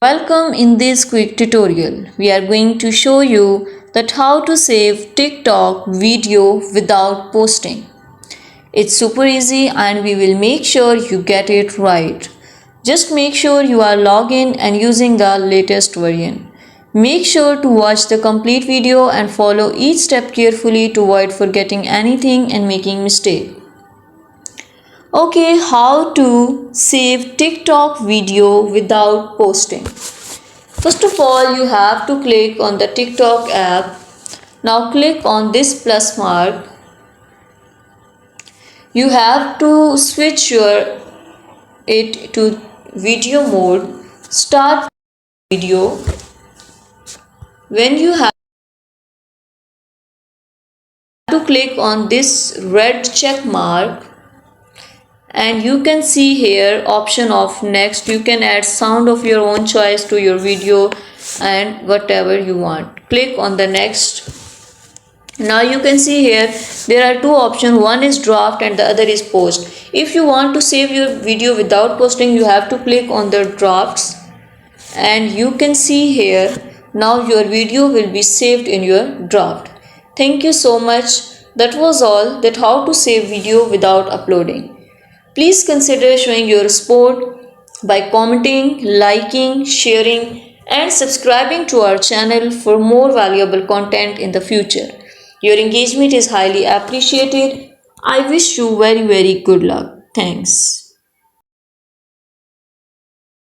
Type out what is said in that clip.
Welcome in this quick tutorial. We are going to show you that how to save TikTok video without posting. It's super easy and we will make sure you get it right. Just make sure you are logged in and using the latest version. Make sure to watch the complete video and follow each step carefully to avoid forgetting anything and making mistake. Okay, how to save TikTok video without posting. First of all, you have to click on the TikTok app. Now click on this plus mark. You have to switch it to video mode. Start video. When you have to click on this red check mark and you can see here option of next. You can add sound of your own choice to your video and whatever you want. Click on the next. Now you can see here there are two options, one is draft and the other is post. If you want to save your video without posting, you have to click on the drafts and you can see here now your video will be saved in your draft. Thank you so much. That was all, that how to save video without uploading. Please consider showing your support by commenting, liking, sharing and subscribing to our channel for more valuable content in the future. Your engagement is highly appreciated. I wish you very good luck. Thanks.